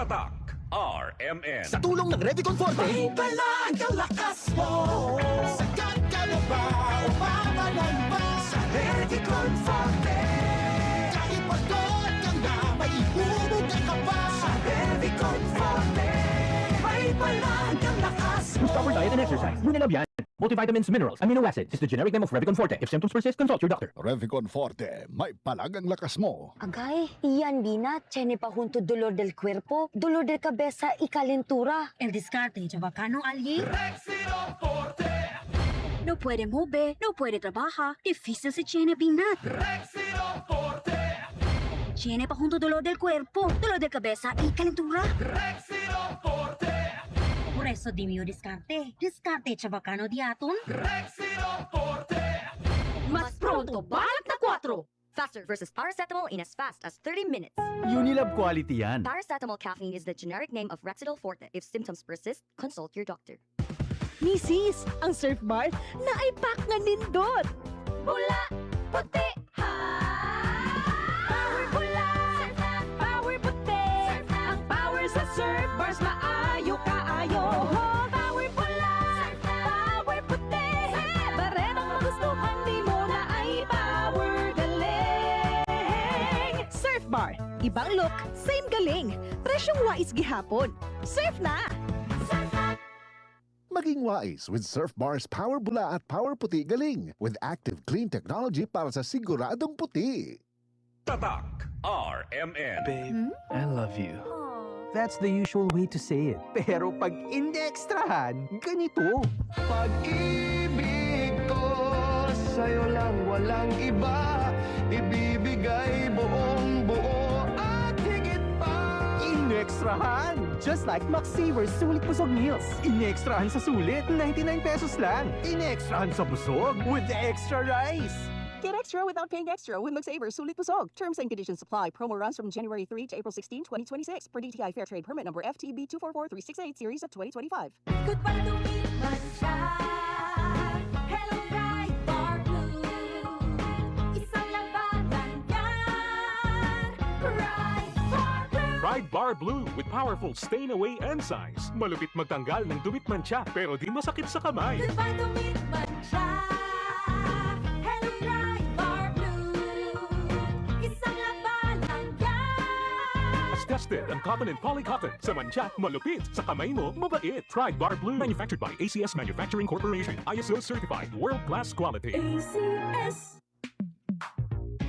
Tatak RMN. Sa tulong ng Revicon Forte, Ibalaan ang lakas mo. Sagat ka na ba? Umapalan ba? Sa Revicon Forte. Kahit pagod ka na, may ibubuga ka pa. Sa Revicon Forte. May balaan ang lakas mo. Proper diet and exercise. Unilab yan. Multivitamins, minerals, amino acids is the generic name of Revicon Forte. If symptoms persist, consult your doctor. Revicon Forte, may palagang lakas mo. Agay, iyan Bina, tiene pa junto dolor del cuerpo, dolor de cabeza y calentura. El descarte, chabacano alguien. Rexidol Forte. No puede mover, no puede trabajar. Difícil se tiene binat. Rexidol Forte. Tiene pa junto dolor del cuerpo, dolor de cabeza y calentura. Rexidol Forte. Por eso dime yo descarte. Descarte, chabacano diaton. Rexidol Forte. Mas pronto, balak na 4. Faster versus paracetamol in as fast as 30 minutes. Unilab quality yan. Paracetamol caffeine is the generic name of Rexidol Forte. If symptoms persist, consult your doctor. Misis, ang surf bar na ay pack nga nindot. Bula, puti, ha! Power bula, power puti. Ang power sa surf bars, maayo kaayo. Power bula, power puti. Baretang magustuhan, di mo na ay power galing. Surf bar, ibang look, same galing. Presyong wais gihapon. Surf na! Maging wise with Surf Bar's Power Bula at Power Puti Galing with active clean technology para sa siguradong puti. Tatak RMN. Babe, I love you. That's the usual way to say it. Pero pag indekstrahan, ganito. Pag-ibig ko sa'yo lang walang iba. Ibibigay buong buo at higit pa. Inekstrahan! Just like Maxsaver Sulit Busog Meals. Inekstrahan sa sulit, 99 pesos lang. Inekstrahan sa busog with extra rice. Get extra without paying extra with McSaver Sulit Busog. Terms and conditions apply. Promo runs from January 3 to April 16, 2026. Per DTI Fair Trade Permit number FTB 244368 series of 2025. Goodbye to me, Mancha. Hello, Bright Bar Blue. Isang labanan yan. Bright Bar Blue. Pride Bar Blue with powerful stain-away enzymes. Malupit magtanggal ng dumit mancha pero di masakit sa kamay. Goodbye to me, Mancha. Hello, Bright Bar Blue. Isang labanan yan. As tested ang cotton and polycotton. Sa mancha, malupit. Sa kamay mo, mabait. Pride Bar Blue. Manufactured by ACS Manufacturing Corporation. ISO certified. World-class quality. ACS.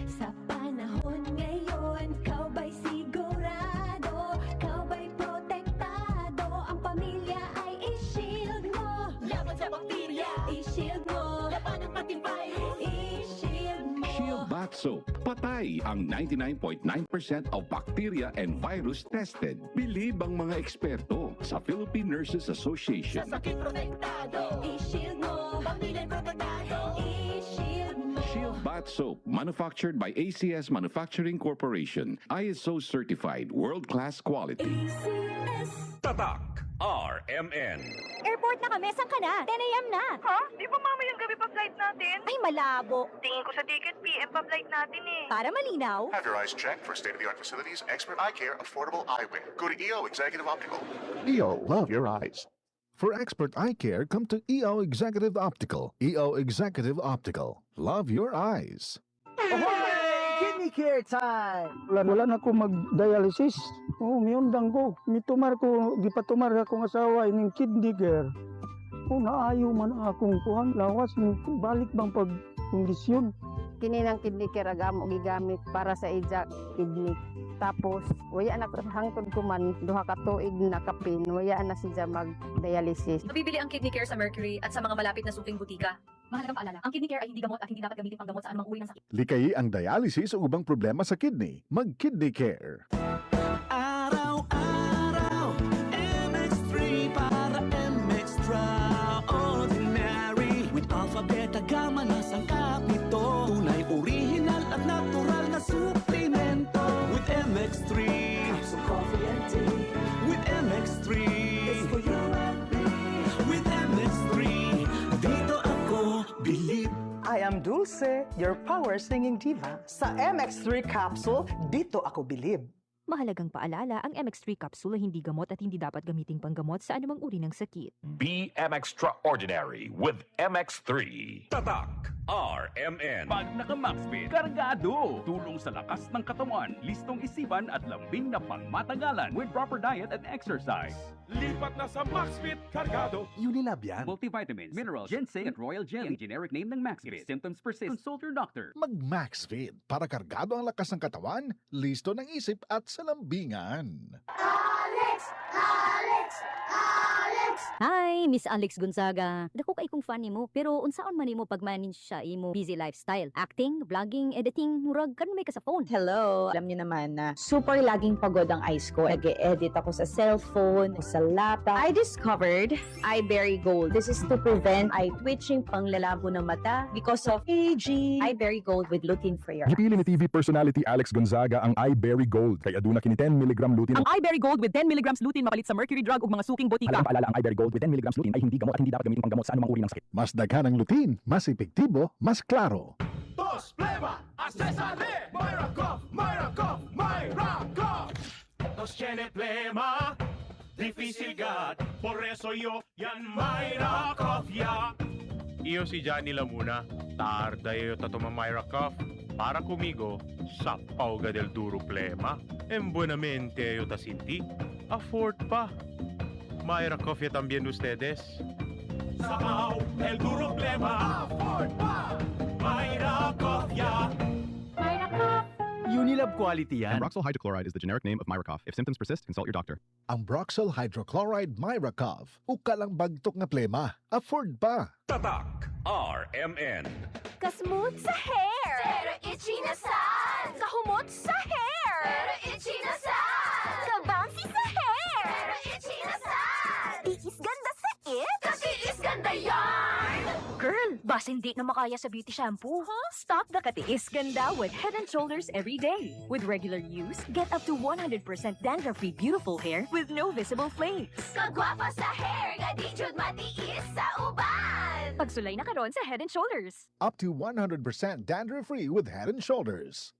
Sa panahon ngayon, kau ba'y sigurado? Kau ba'y protektado? Ang pamilya ay i-shield mo. Laban sa bakterya, i-shield mo. Laban ng pating virus, i-shield mo. Shield Bath Soap. Patay ang 99.9% of bacteria and virus tested. Believe ang mga eksperto sa Philippine Nurses Sa Association. sakit protektado, i-shield mo. Pamilya protektado, i-shield mo. Shield Bath Soap, manufactured by ACS Manufacturing Corporation. ISO certified, world-class quality. ACS. Tatak RMN. Airport na kami, saan ka na? 10 a.m. na. Ha? Di ba mamayang gabi pa flight natin? Ay, malabo. Tingin ko sa ticket, PM pa flight natin eh. Para malinaw, Have your eyes checked for state-of-the-art facilities, expert eye care, affordable eyewear. Go to EO Executive Optical. EO, love your eyes. For expert eye care, come to EO Executive Optical. EO Executive Optical. Love your eyes. Kidney care time! Wala na ako mag-dialysis. Miyundang ko. Mitumar ko, gipatumar akong asawa ining kidney care. Naayo man akong kuhang lawas. Balik bang pagkondisyon. Kini ng kidney care agam o gigamit para sa ija kidney. Tapos, waya na hangtod ko man, duha ka tuig na kapin, waya na siya mag-dialysis. Mabibili ang kidney care sa Mercury at sa mga malapit na suking butika. Mahalagang paalala, ang kidney care ay hindi gamot at hindi dapat gamitin pang gamot sa anumang uri ng sakit. Likayi ang dialysis o ubang problema sa kidney. Mag-Kidney Care. Araw-araw, MX3 para MX-Traordinary. With alpha, beta, gamma na sangkap nito. Tunay, original at natural na suplemento. With MX3, capsule, coffee and tea. With MX3, it's for you and me. With MX3, dito ako believe. I am Dulce, your power singing diva. Sa MX3 capsule, dito ako bilib. Mahalagang paalala, ang MX3 capsule ay hindi gamot at hindi dapat gamiting panggamot sa anumang uri ng sakit. Be extraordinary with MX3. Tatak RMN. Pag naka-MaxFit, kargado! Tulong sa lakas ng katawan, listong isipan at lambing na pangmatagalan with proper diet and exercise. Lipat na sa MaxFit Cargado. Unilab yan. Multivitamins, minerals, ginseng at royal jelly. Ang generic name ng MaxFit. If symptoms persist, consult your doctor. Mag-MaxFit para kargado ang lakas ng katawan, listo ng isip at sa lambingan. Hi, Miss Alex Gonzaga. Dako kay kong fan nimo, pero unsaon man nimo pag-manage sa imo busy lifestyle? Acting, vlogging, editing, murag karon may ka sa phone. Hello! Alam niyo naman na super laging pagod ang eyes ko. Nag-e-edit ako sa cellphone, sa laptop. I discovered iBerry Gold. This is to prevent eye twitching, panglalabo ng mata because of aging. iBerry Gold with lutein free. Gipili ni TV personality Alex Gonzaga ang iBerry Gold kay aduna kini 10 mg lutein. Ang iBerry Gold with 10 mg lutein mapalit sa mercury drug ug mga suking botika. Mahalagang paalala, ang iBerry Gold with 10 mg lutein ay hindi gamot at hindi dapat gamitin panggamot sa anumang uri ng sakit. Mas daghan ang lutein, mas epektibo, mas klaro. Dos Plema, a Cesare, Myra Cough, Myra Cough. Dos tiene Plema, difícil God, por eso yo yan Myra Cough ya. Iyo si Johnny Lamuna, tarda yo tatoma Myra Cough. Para comigo, sapauga del duro Plema, en buenamente yo tasinti, afford pa. Myra Cough ya también ustedes. Sapau, el duro Plema, afford pa. Myra Cough ya. Myra Cough! Unilab quality yan. Ambroxol hydrochloride is the generic name of Myracough. If symptoms persist, consult your doctor. Ang Broxol Hydrochloride Myracough, ukalang bagtok na plema, afford pa. Tatak RMN. Kasmooth sa hair! Pero itchy na sad! Kahumot sa hair! Pero itchy na sad! Kabouncy sa hair! Pero itchy na sad! Tiis ganda sa it! Katiis ganda yarn! Girl, bas hindi na makaya sa beauty shampoo, huh? Stop the katiis ganda with Head & Shoulders every day. With regular use, get up to 100% dandruff-free beautiful hair with no visible flakes. Kagwapa sa hair, nga di jud matiis sa uban! Pagsulay na karon sa Head & Shoulders. Up to 100% dandruff-free with Head & Shoulders.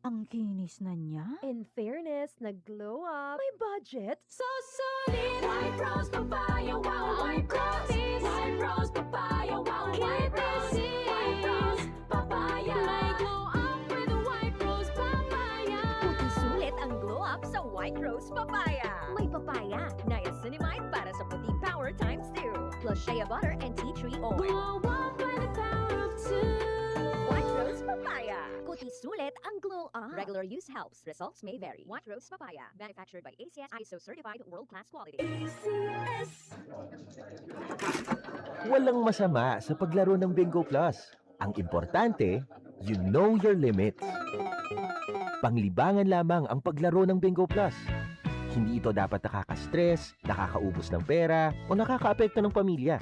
Ang kinis na niya. In fairness, nag-glow up. May budget. So solid. White Rose Papaya, wow. White Rose. White Rose Papaya, wow. White Rose. White Rose Papaya. May glow up with White Rose Papaya. Puti sulit ang glow up sa White Rose Papaya. May papaya, niacinamide para sa puti power times 2. Plus shea butter and tea tree oil. Glow up by the power of 2. White Rose Papaya. Kuti sulit ang glow up. Regular use helps. Results may vary. White Rose Papaya. Manufactured by ACS ISO certified world-class quality. ACS. Walang masama sa paglaro ng Bingo Plus. Ang importante, you know your limits. Panglibangan lamang ang paglaro ng Bingo Plus. Hindi ito dapat nakaka-stress, nakakaubos ng pera, o nakakaapekto ng pamilya.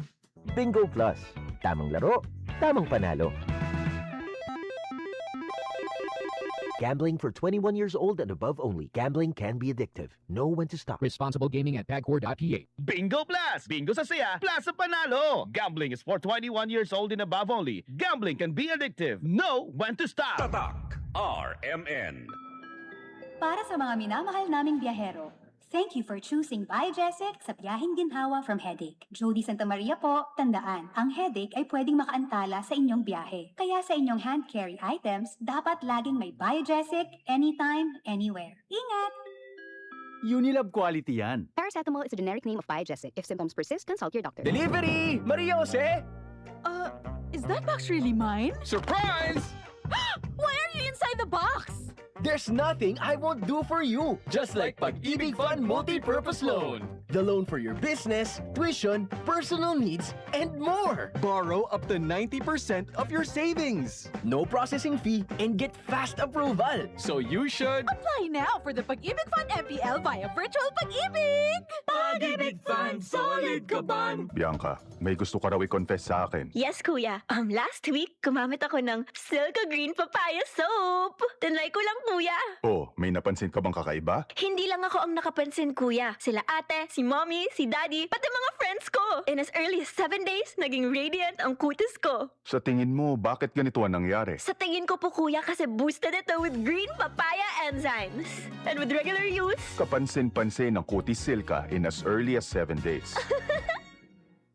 Bingo Plus. Tamang laro, tamang panalo. Gambling for 21 years old and above only. Gambling can be addictive. Know when to stop. Responsible gaming at pagcore.ph. Bingo Plus! Bingo sa saya! Plus sa panalo! Gambling is for 21 years old and above only. Gambling can be addictive. Know when to stop! Tatak RMN. Para sa mga minamahal naming biyahero, thank you for choosing Biogesic sa biyaheng ginhawa from headache. Jody Santa Maria po, tandaan, ang headache ay pwedeng makaantala sa inyong biyahe. Kaya sa inyong hand carry items, dapat laging may Biogesic, anytime, anywhere. Ingat! Unilab quality yan. Paracetamol is a generic name of Biogesic. If symptoms persist, consult your doctor. Delivery! Maria Jose! Is that box really mine? Surprise! Why are you inside the box? There's nothing I won't do for you. Just like Pag-ibig Fund Multi-Purpose Loan. The loan for your business, tuition, personal needs, and more. Borrow up to 90% of your savings. No processing fee and get fast approval. So you should... Apply now for the Pag-ibig Fund MPL via Virtual Pag-ibig! Pag-ibig Fund, solid ka ban! Bianca, may gusto ka raw i-confess sa akin. Yes, kuya. Last week, gumamit ako ng Silka Green Papaya Soap. Tinry ko lang po kuya. Oh, may napansin ka bang kakaiba? Hindi lang ako ang nakapansin, kuya. Sila ate, si mommy, si daddy, pati mga friends ko. In as early as 7 days, naging radiant ang kutis ko. Sa tingin mo, bakit ganito ang nangyari? Sa tingin ko po, kuya, kasi boosted ito with green papaya enzymes. And with regular use, Kapansin-pansin ang kutis silka in as early as 7 days.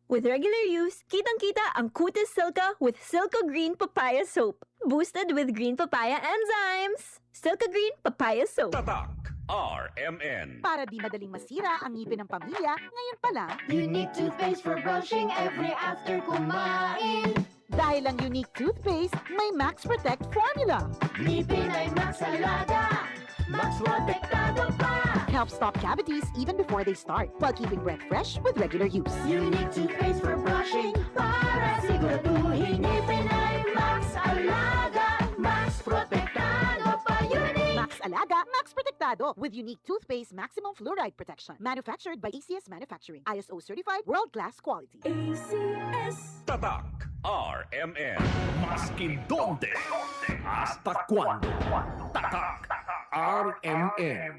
with regular use, kitang-kita ang kutis silka with Silka Green Papaya Soap. Boosted with green papaya enzymes. Silka Green Papaya Soap. Tatak RMN. Para di madaling masira ang ngipin ng pamilya, ngayon pa lang, Unique toothpaste for brushing every after kumain. dahil ang unique toothpaste, may Max Protect formula. Ngipin ay Max Alaga, Max Protektado pa. Helps stop cavities even before they start, while keeping breath fresh with regular use. Unique toothpaste for brushing para siguraduhin ngipin ay Max Alaga, Max Protektado pa. Unique. Max Alaga, Max Protectado with unique toothpaste maximum fluoride protection. Manufactured by ACS Manufacturing. ISO certified world-class quality. ACS. Tatak RMN. Maskin donde, hasta cuando. Tatak RMN.